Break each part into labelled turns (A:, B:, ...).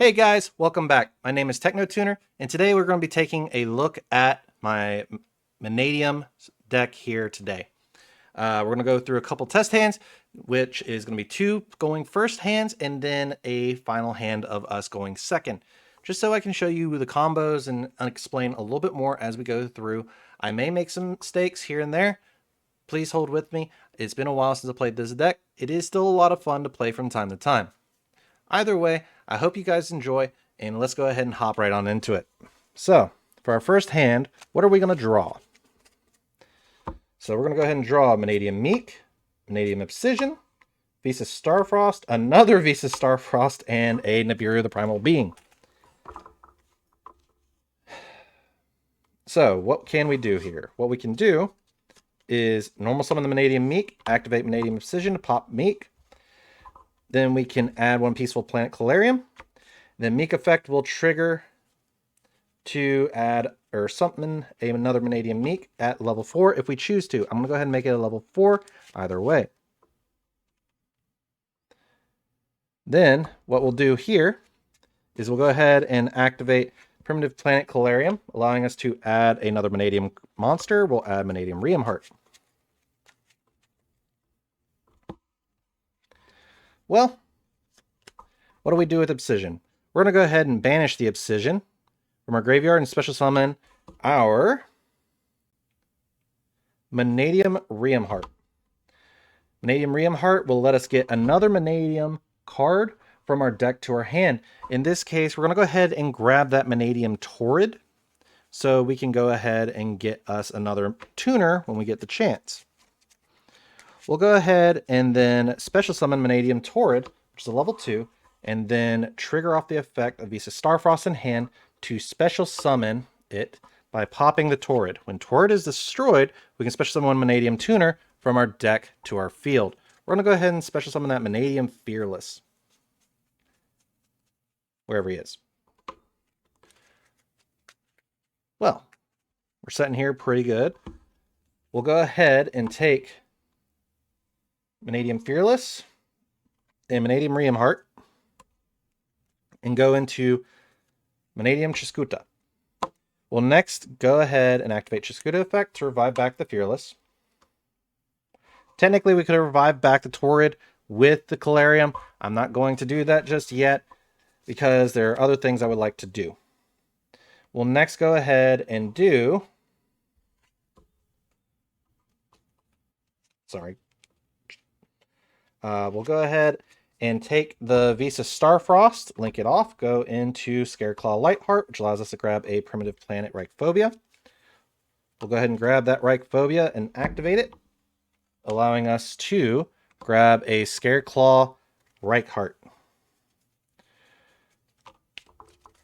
A: Hey guys, welcome back. My name is TechnoTuner, and today we're going to be taking a look at my Mannadium deck here today. We're going to go through a couple test hands, which is going to be two going first hands, and then a final hand of us going second, just so I can show you the combos and explain a little bit more as we go through. I may make some mistakes here and there. Please hold with me. It's been a while since I played this deck. It is still a lot of fun to play from time to time. Either way, I hope you guys enjoy, and let's go ahead and hop right on into it. So, for our first hand, what are we going to draw? So we're going to go ahead and draw Mannadium Meek, Mannadium Obsidian, Visas Starfrost, another Visas Starfrost, and a Nibiru the Primal Being. So, what can we do here? What we can do is normal summon the Mannadium Meek, activate Mannadium Obsidian to pop Meek. Then we can add one Peaceful Planet Calarium. Then Meek effect will trigger to add or summon another Mannadium Meek at level 4 if we choose to. I'm going to go ahead and make it a level 4 either way. Then what we'll do here is we'll go ahead and activate Primitive Planet Calarium, allowing us to add another Mannadium monster. We'll add Mannadium Heart. Well, what do we do with Obsidian? We're going to go ahead and banish the Obsidian from our graveyard and special summon our Mannadium Heart. Mannadium Heart will let us get another Mannadium card from our deck to our hand. In this case, we're going to go ahead and grab that Mannadium Torrid so we can go ahead and get us another tuner when we get the chance. We'll go ahead and then special summon Mannadium Torrid, which is a level 2, and then trigger off the effect of Visas Starfrost in hand to special summon it by popping the Torrid. When Torrid is destroyed, we can special summon one Mannadium Tuner from our deck to our field. We're going to go ahead and special summon that Mannadium Fearless, wherever he is. Well, we're sitting here pretty good. We'll go ahead and take Mannadium Fearless and Mannadium Heart and go into Mannadium Chiscuta. We'll next go ahead and activate Chiscuta effect to revive back the Fearless. Technically, we could have revived back the Torrid with the Calarium. I'm not going to do that just yet because there are other things I would like to do. We'll next go ahead and do... we'll go ahead and take the Visas Starfrost, link it off, go into Scareclaw Lightheart, which allows us to grab a Primitive Planet Reichphobia. We'll go ahead and grab that Reichphobia and activate it, allowing us to grab a Scareclaw Reichheart.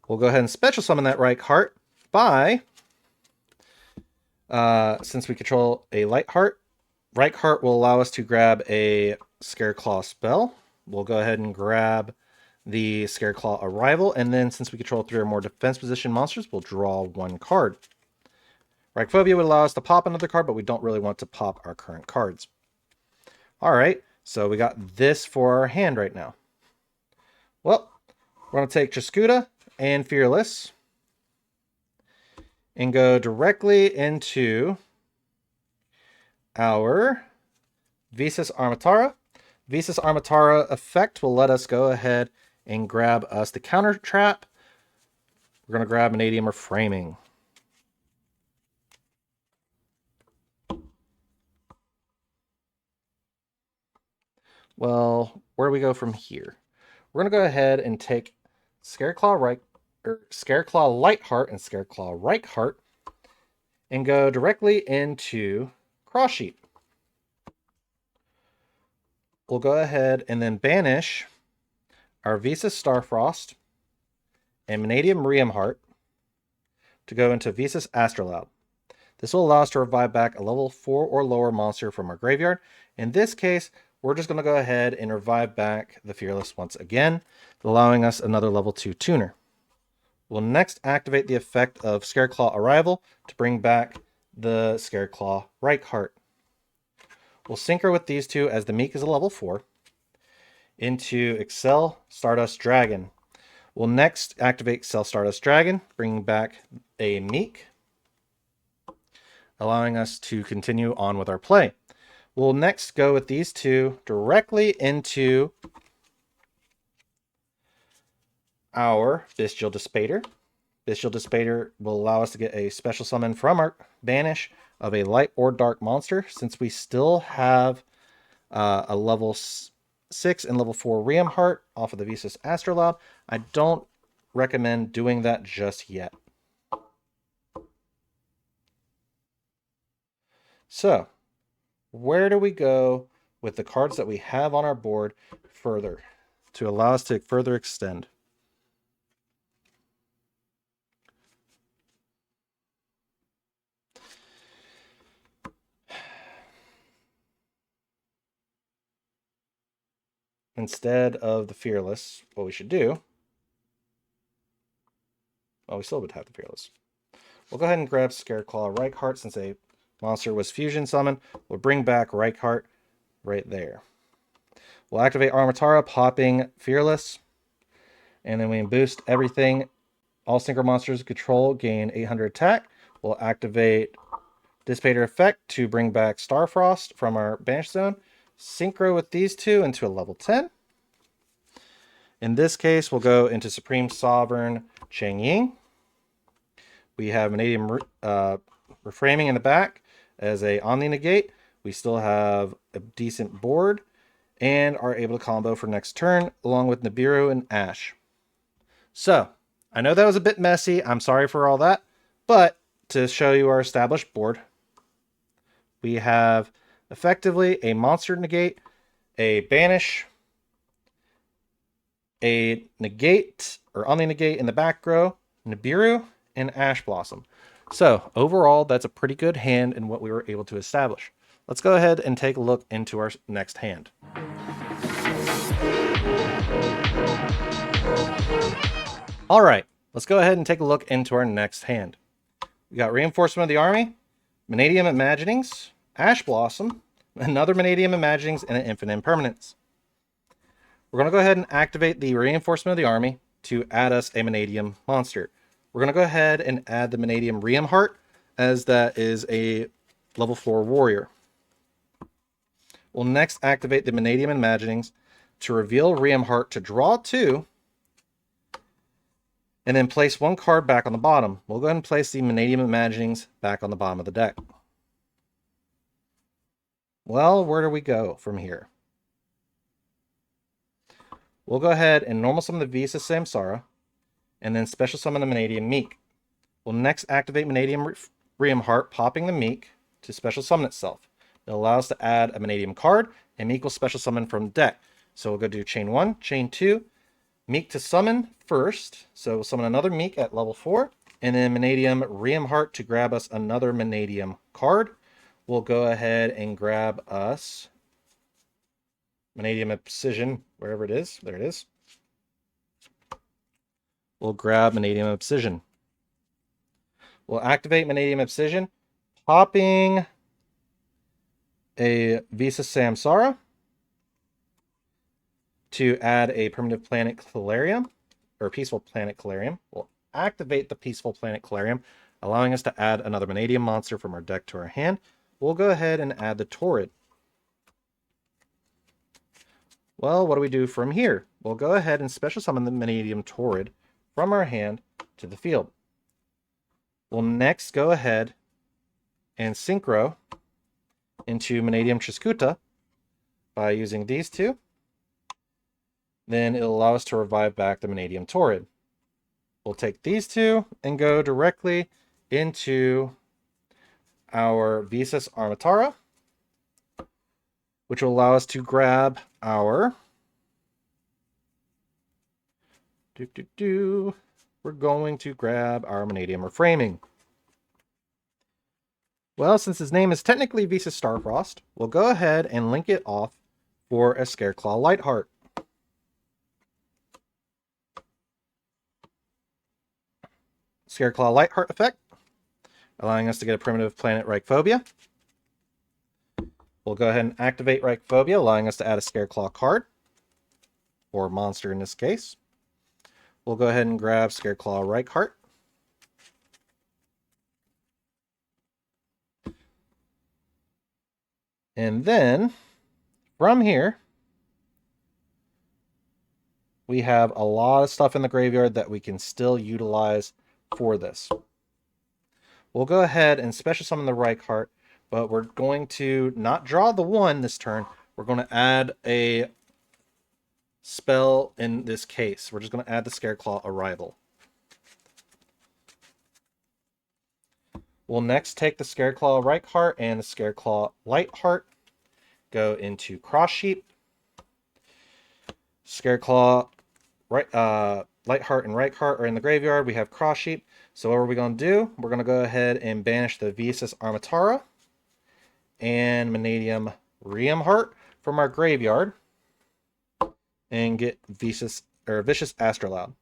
A: We'll go ahead and special summon that Reichheart by, since we control a Lightheart, Reichheart will allow us to grab a Scareclaw spell. We'll go ahead and grab the Scareclaw Arrival, and then since we control 3 or more defense position monsters, we'll draw 1 card. Reichphobia would allow us to pop another card, but we don't really want to pop our current cards. Alright, so we got this for our hand right now. Well, we're going to take Chiscuta and Fearless and go directly into our Visas Armatara. Visas Armatara effect will let us go ahead and grab us the counter trap. We're going to grab Mannadium Reframing. Well, where do we go from here? We're going to go ahead and take Scareclaw Lightheart and Scareclaw Reichheart and go directly into Cross Sheet. We'll go ahead and then banish our Visas Starfrost and Mannadium Heart to go into Visas Astrolabe. This will allow us to revive back a level 4 or lower monster from our graveyard. In this case, we're just going to go ahead and revive back the Fearless once again, allowing us another level 2 tuner. We'll next activate the effect of Scareclaw Arrival to bring back the Scareclaw Reichheart. We'll synchro with these two as the Meek is a level 4 into Excel Stardust Dragon. We'll next activate Cell Stardust Dragon, bringing back a Meek, allowing us to continue on with our play. We'll next go with these two directly into our Bestial Dispater. Bestial Dispater will allow us to get a special summon from our banish of a light or dark monster. Since we still have a level 6 and level 4 Riem Heart off of the Visas Astrolabe, I don't recommend doing that just yet. So, where do we go with the cards that we have on our board further to allow us to further extend? Instead of the Fearless, what we should do, well, we still would have the Fearless. We'll go ahead and grab Scareclaw Reichheart since a monster was fusion summoned. We'll bring back Reichheart right there. We'll activate Armatara, popping Fearless, and then we boost everything. All synchro monsters control gain 800 attack. We'll activate Dissipator Effect to bring back Starfrost from our Banish Zone. Synchro with these two into a level 10. In this case, we'll go into Supreme Sovereign Chang Ying. We have Mannadium Reframing in the back as a Omni Negate. We still have a decent board and are able to combo for next turn along with Nibiru and Ash. So, I know that was a bit messy. I'm sorry for all that. But to show you our established board, we have effectively a Monster Negate, a Banish, a Negate or Omni Negate in the back row, Nibiru, and Ash Blossom. So overall, that's a pretty good hand in what we were able to establish. Let's go ahead and take a look into our next hand. All right, let's go ahead and take a look into our next hand. We got Reinforcement of the Army, Mannadium Imaginings, Ash Blossom, another Mannadium Imaginings, and an Infinite Impermanence. We're going to go ahead and activate the Reinforcement of the Army to add us a Mannadium monster. We're going to go ahead and add the Mannadium Riem Heart, as that is a level 4 warrior. We'll next activate the Mannadium Imaginings to reveal Riem Heart to draw 2, and then place 1 card back on the bottom. We'll go ahead and place the Mannadium Imaginings back on the bottom of the deck. Well, where do we go from here? We'll go ahead and normal summon the Visas Samsara, and then special summon the Mannadium Meek. We'll next activate Mannadium Riem Heart, popping the Meek to special summon itself. It allows us to add a Mannadium card, and Meek will special summon from the deck. So we'll go do chain 1, chain 2, Meek to summon first. So we'll summon another Meek at level 4, and then Mannadium Riem Heart to grab us another Mannadium card. We'll go ahead and grab us Mannadium Obsidian, wherever it is. There it is. We'll grab Mannadium Obsidian. We'll activate Mannadium Obsidian, popping a Visas Samsara to add a Primitive Planet Calarium, or Peaceful Planet Calarium. We'll activate the Peaceful Planet Calarium, allowing us to add another Mannadium monster from our deck to our hand. We'll go ahead and add the Torrid. Well, what do we do from here? We'll go ahead and special summon the Mannadium Torrid from our hand to the field. We'll next go ahead and synchro into Mannadium Triscuta by using these two. Then it'll allow us to revive back the Mannadium Torrid. We'll take these two and go directly into our Visas Armatara, which will allow us to grab our we're going to grab our Mannadium Reframing. Well, since his name is technically Visas Starfrost, we'll go ahead and link it off for a Scareclaw Lightheart. Scareclaw Lightheart effect, allowing us to get a Primitive Planet Reichphobia. We'll go ahead and activate Reichphobia, allowing us to add a Scareclaw card, or monster in this case. we'll go ahead and grab Scareclaw Reichheart. And then from here, we have a lot of stuff in the graveyard that we can still utilize for this. We'll go ahead and special summon the Reichheart, but we're going to not draw the 1 this turn. We're going to add a spell in this case. We're just going to add the Scareclaw Arrival. We'll next take the Scareclaw Reichheart and the Scareclaw Lightheart, go into Cross Sheep. Scareclaw, Lightheart and Reichheart are in the graveyard. We have Cross Sheep. So what are we going to do? We're going to go ahead and banish the Visas Armatara and Mannadium Reamheart from our graveyard and get Vicious Astrolabe.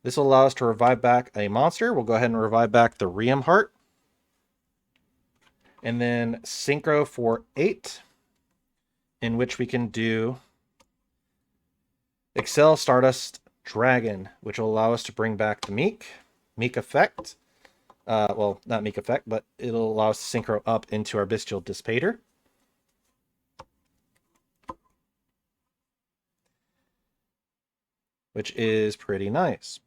A: This will allow us to revive back a monster. We'll go ahead and revive back the Reamheart. And then Synchro for 8, in which we can do Excel Stardust Dragon, which will allow us to bring back the Meek effect. Well, not Meek effect, but it'll allow us to synchro up into our Bestial Dissipator. Which is pretty nice.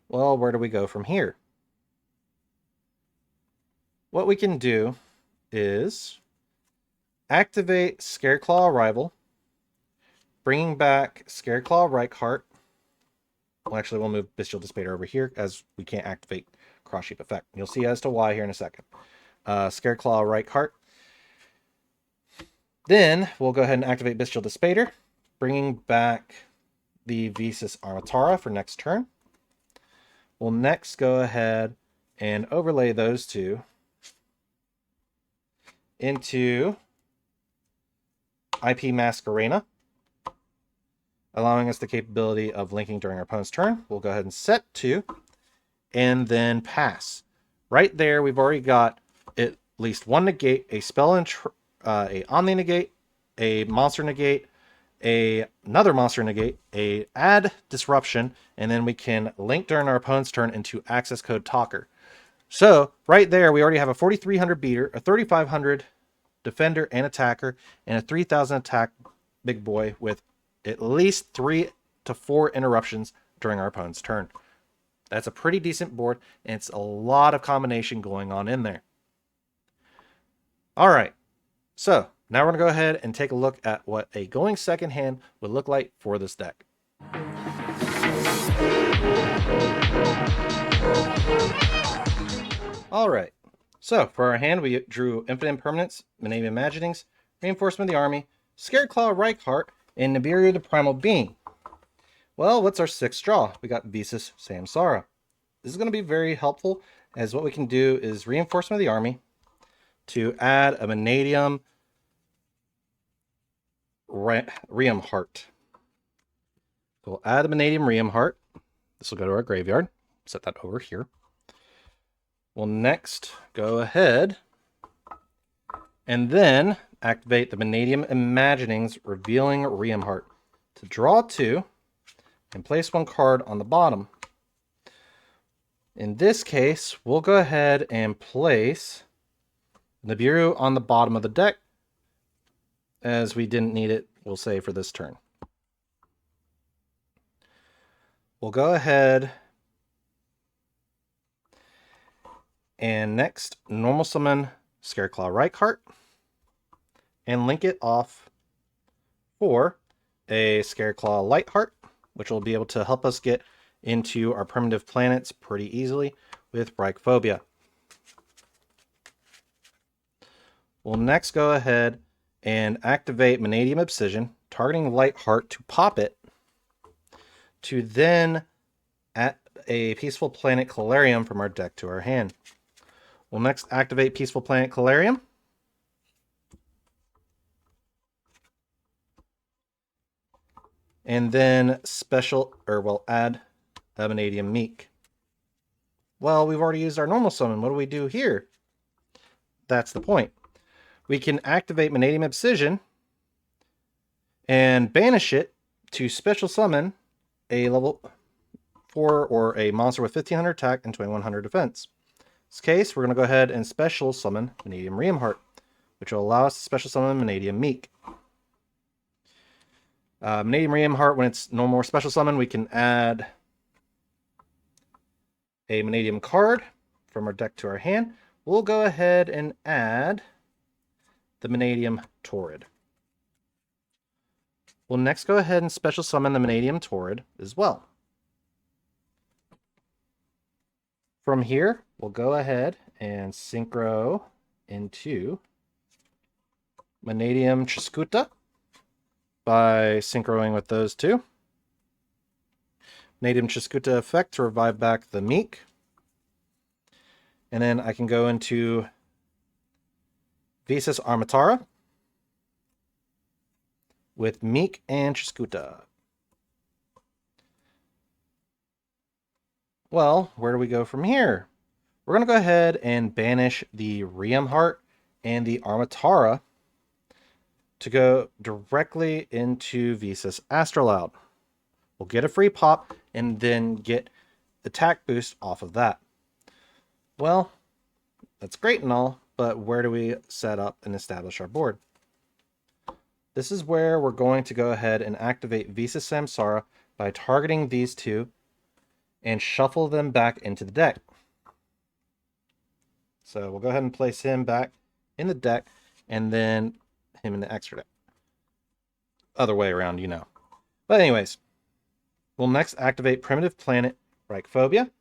A: Well, where do we go from here? What we can do is activate Scareclaw Arrival, bringing back Scareclaw Reichheart. Well, actually, we'll move Bestial Dissipator over here as we can't activate Cross Sheep effect. You'll see as to why here in a second. Scareclaw Reichheart. Then we'll go ahead and activate Bestial Dissipator, bringing back the Visas Armatara for next turn. We'll next go ahead and overlay those two into IP Masquerena, allowing us the capability of linking during our opponent's turn. We'll go ahead and set 2, and then pass. Right there, we've already got at least one negate, a spell and a Omni negate, a monster negate, another monster negate, a add disruption, and then we can link during our opponent's turn into access code talker. So right there, we already have a 4,300 beater, a 3,500 defender and attacker, and a 3,000 attack big boy with at least 3 to 4 interruptions during our opponent's turn. That's a pretty decent board, and it's a lot of combination going on in there. All right, so now we're going to go ahead and take a look at what a going second hand would look like for this deck. All right, so for our hand, we drew Infinite Impermanence, Mannadium Imaginings, Reinforcement of the Army, Scareclaw Reichheart, and Nibiru the Primal Being. Well, what's our 6th draw? We got Visas Samsara. This is going to be very helpful, as what we can do is Reinforcement of the Army to add a Mannadium Reamheart. We'll add the Mannadium Reamheart. This will go to our graveyard. Set that over here. We'll next go ahead and then activate the Mannadium Imaginings Revealing Reamheart to draw 2 and place 1 card on the bottom. In this case, we'll go ahead and place Nibiru on the bottom of the deck, as we didn't need it, we'll say, for this turn. We'll go ahead and next normal summon Scareclaw Reichheart and link it off for a Scareclaw Lightheart, which will be able to help us get into our primitive planets pretty easily with Reichphobia. We'll next go ahead and activate Mannadium Obsidian, targeting Lightheart to pop it, to then add a Peaceful Planet Calarium from our deck to our hand. We'll next activate Peaceful Planet Calarium. And then we'll add a Mannadium Meek. Well, we've already used our normal summon. What do we do here? That's the point. We can activate Mannadium Obsidian and banish it to special summon a level 4 or a monster with 1500 attack and 2100 defense. In this case, we're going to go ahead and special summon Mannadium Reamheart, which will allow us to special summon Mannadium Meek. Mannadium Reamheart, when it's no more special summon, we can add a Mannadium card from our deck to our hand. We'll go ahead and add the Mannadium Torrid. We'll next go ahead and special summon the Mannadium Torrid as well. From here, we'll go ahead and synchro into Mannadium Triscuta by synchroing with those two. Mannadium Triscuta effect to revive back the Meek. And then I can go into Visas Armatara with Meek and Triscuta. Well, where do we go from here? We're going to go ahead and banish the Reamheart and the Armatara to go directly into Visas Astrolabe. We'll get a free pop and then get attack boost off of that. Well, that's great and all, but where do we set up and establish our board? This is where we're going to go ahead and activate Visas Samsara by targeting these two and shuffle them back into the deck. So we'll go ahead and place him back in the deck and then him in the extra deck. Other way around, you know. But anyways, we'll next activate Primitive Planet Reichphobia,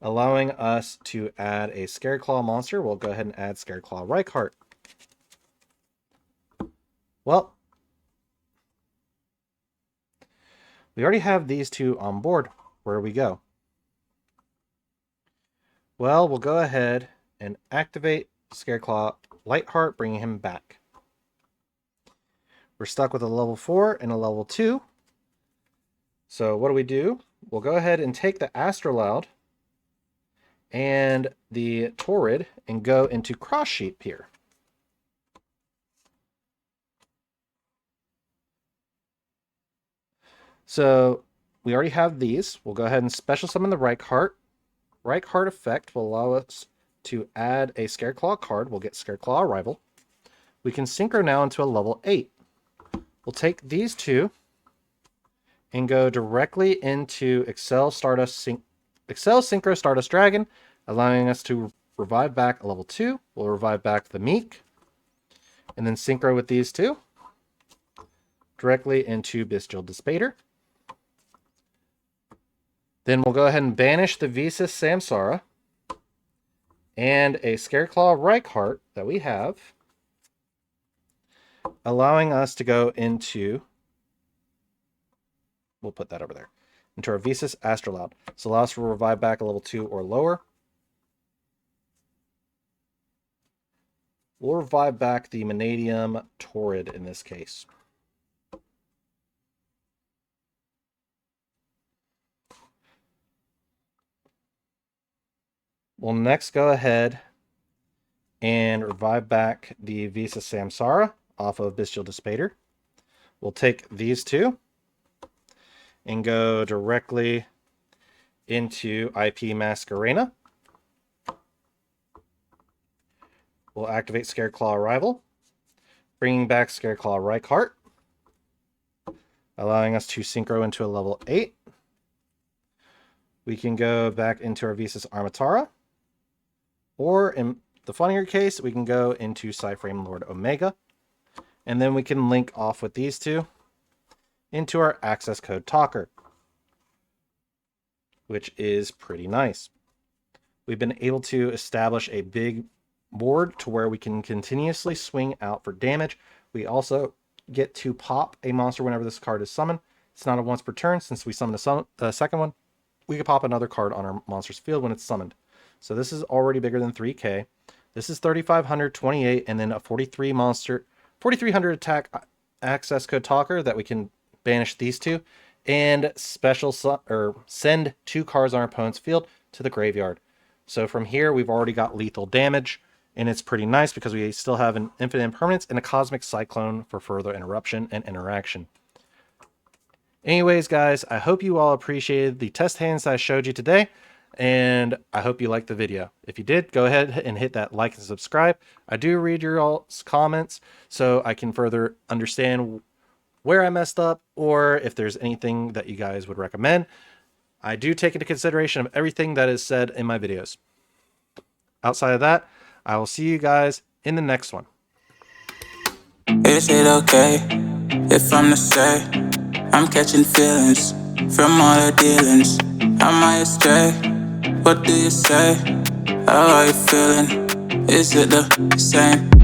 A: allowing us to add a Scareclaw monster. We'll go ahead and add Scareclaw Reichardt. Well, we already have these two on board. Where do we go? Well, we'll go ahead and activate Scareclaw Lightheart, bringing him back. We're stuck with a level 4 and a level 2. So what do? We'll go ahead and take the Astrolabe and the Torrid and go into Cross Sheep here. So we already have these. We'll go ahead and special summon the Reichardt. Reichardt effect will allow us to add a Scareclaw card. We'll get Scareclaw Arrival. We can synchro now into a level 8. We'll take these two and go directly into Excel Synchro Stardust Dragon, allowing us to revive back a level 2. We'll revive back the Meek, and then synchro with these two directly into Bestial Dispater. Then we'll go ahead and banish the Visas Samsara and a Scareclaw Reichardt that we have, allowing us to go into, we'll put that over there, into our Visas Astrolabe. So allow us to revive back a level 2 or lower. We'll revive back the Mannadium Torrid in this case. We'll next go ahead and revive back the Visas Samsara off of Bestial Dispater. We'll take these two and go directly into IP Masquerena. We'll activate Scareclaw Arrival, bringing back Scareclaw Reichardt, allowing us to synchro into a level 8. We can go back into our Visas Armatara, or in the funnier case, we can go into Psyframe Lord Omega, and then we can link off with these two into our access code talker, which is pretty nice. We've been able to establish a big board to where we can continuously swing out for damage. We also get to pop a monster whenever this card is summoned. It's not a once per turn. Since we summoned the second one, we can pop another card on our monster's field when it's summoned. So this is already bigger than 3K. This is 3,528, and then a 4,300 attack access code talker that we can banish these two and send 2 cards on our opponent's field to the graveyard. So from here, we've already got lethal damage, and it's pretty nice because we still have an infinite impermanence and a cosmic cyclone for further interruption and interaction. Anyways, guys, I hope you all appreciated the test hands that I showed you today, and I hope you liked the video. If you did, go ahead and hit that like and subscribe. I do read your all's comments so I can further understand where I messed up or if there's anything that you guys would recommend. I do take into consideration of everything that is said in my videos. Outside of that, I will see you guys in the next one.
B: Is it okay if I'm to say I'm catching feelings from all the dealings? Am I astray? What do you say? How are you feeling? Is it the same?